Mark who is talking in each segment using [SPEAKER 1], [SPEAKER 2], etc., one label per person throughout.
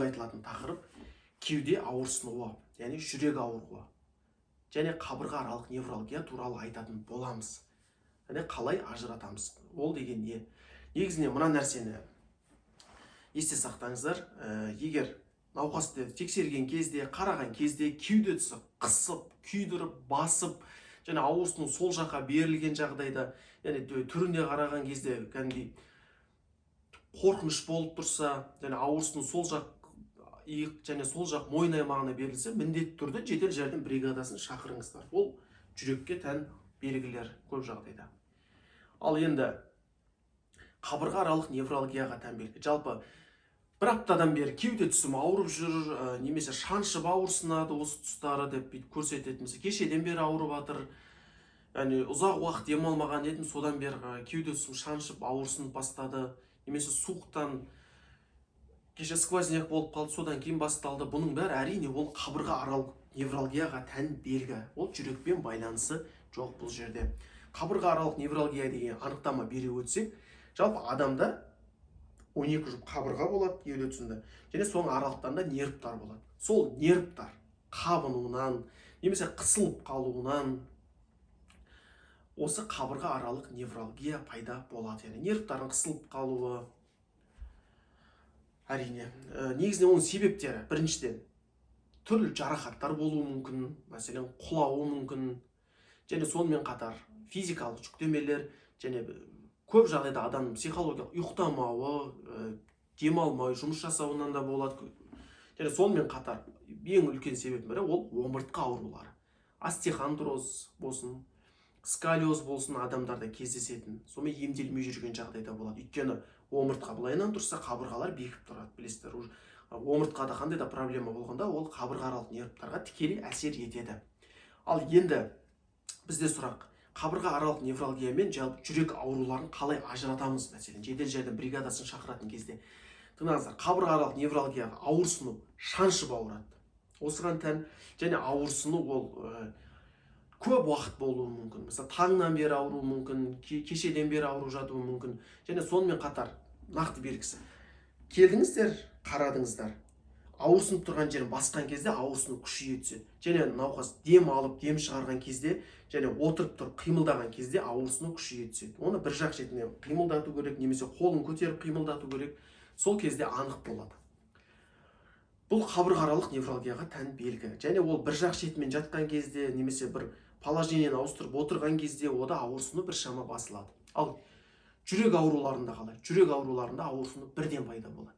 [SPEAKER 1] айтылатын тақырып кеуде ауырсынуы, яғни жүрек ауруы және қабырға аралық невралгия туралы айтатын боламыз. Және қалай ажыратамыз? Ол деген не? Негізінен мына нәрсені есте сақтаңыздар. Егер науқасты тексерген кезде, қараған кезде кеуде тұсы қысып, күйдіріп, басып, және ауырсыну сол жаққа берілген жағдайда, яғни түріне қараған кезде кәдімгідей қорқыныш болып тұрса, және ауырсыну сол жақ иық және сол жақ мойын аймағына берілсе, міндетті түрде жедел жәрдем бригадасын шақырыңыздар. Ол жүрекке тән белгілер көп жағдайда. Ал енді қабырға аралық невралгияға тән белгі. Жалпы бір аптадан бері кеуде тұсым ауырып жүр, немесе шаншып ауырсынады осы тұстары деп көрсететініміз. Кешеден бері ауырып жатыр, яғни ұзақ уақыт демалмаған едім, содан бері кеуде тұсым шаншып ауырсынып бастады, немесе суықтан кеше сквозняк болып қалды, содан кейін басталды. Бұның бәрі әрине ол қабырға аралық невралгияға тән белгі. Ол жүрекпен байланысы жоқ бұл жерде. Қабырға аралық невралгия деген анықтама бере өтсек, жалпы адамда 12 жұп қабырға болады кеуде тұсында, және соның аралықтарында нервтар болады. Сол нервтар қабынуынан, немесе қысылып қалуынан осы қабырға аралық невралгия пайда болады. Яғни нервтардың қысылып қалуы, әрине. Негізінен оның себептері: біріншіден, түрлі жарақаттар болуы мүмкін, мәселен құлауы мүмкін, және сонымен қатар физикалық жүктемелер, және көп жағдайда адамның психологиялық ұйықтамауы, демалмай жұмыс жасауынан да болады. Және сонымен қатар ең үлкен себебінің бірі ол омыртқа аурулары. Остеохондроз болсын, сколиоз болсын адамдарда кездесетін, сонымен емделмей жүрген жағдайда болады. Өйткені омыртқа былайынан тұрса, қабырғалар бекіп тұрады, білесіздер. Омыртқада қандай да проблема болғанда, ол қабырға аралық нервтарға тікелей әсер етеді. Ал енді бізде сұрақ: қабырға аралық невралгия мен жүрек ауруларын қалай ажыратамыз? Мәселен, жедел жәрдем бригадасын шақыратын кезде. Тыңдаңыздар, қабырға аралық невралгияға ауырсыну шаншып ауырады. Осыған тән, және ауырсыну ол көп уақыт болуы мүмкін. Mesela таңнан бері ауруы мүмкін, кешеден бері ауырып жатуы мүмкін. Және сонымен қатар нақты белгісі: келдіңіздер, қарадыңыздар, ауырсынып тұрған жерін басқан кезде ауырсыну күшейе түседі. Және науқас дем алып, дем шығарған кезде, және отырып тұрып қимылдаған кезде ауырсыну күшейе түседі. Оны бір жақ шетіне қимылдату керек, немесе қолын көтеріп қимылдату керек. Сол кезде анық болады. Бұл қабырға аралық невралгияға тән белгі. Және ол бір жақ шетімен жатқан кезде, немесе бір положениені ауыстырып отырған кезде, ода ауырсыну біршама басылады. Ал жүрек ауруларында қалай? Жүрек ауруларында ауырсыну бірден пайда болады.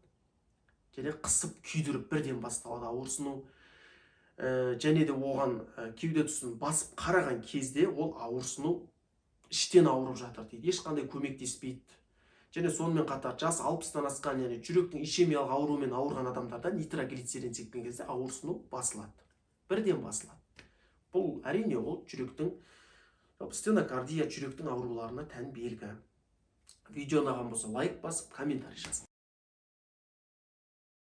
[SPEAKER 1] Және қысып, күйдіріп бірден басталады ауырсыну. Және де оған кеуде тұсын басып қараған кезде ол ауырсыну іштен ауырып жатыр дейді. Ешқандай көмектеспейді. Және сонымен қатар жас 60-тан асқан, яғни жүректің ишемиялық ауруымен ауырған адамдарда нитроглицерин сепкен кезде ауырсыну басылады. Бірден басылады. Бұл әрине ол жүректің стенокардия, жүректің ауруларына тән белгі. Видео ұнаған болса лайк басып, комментарий жазыңыз.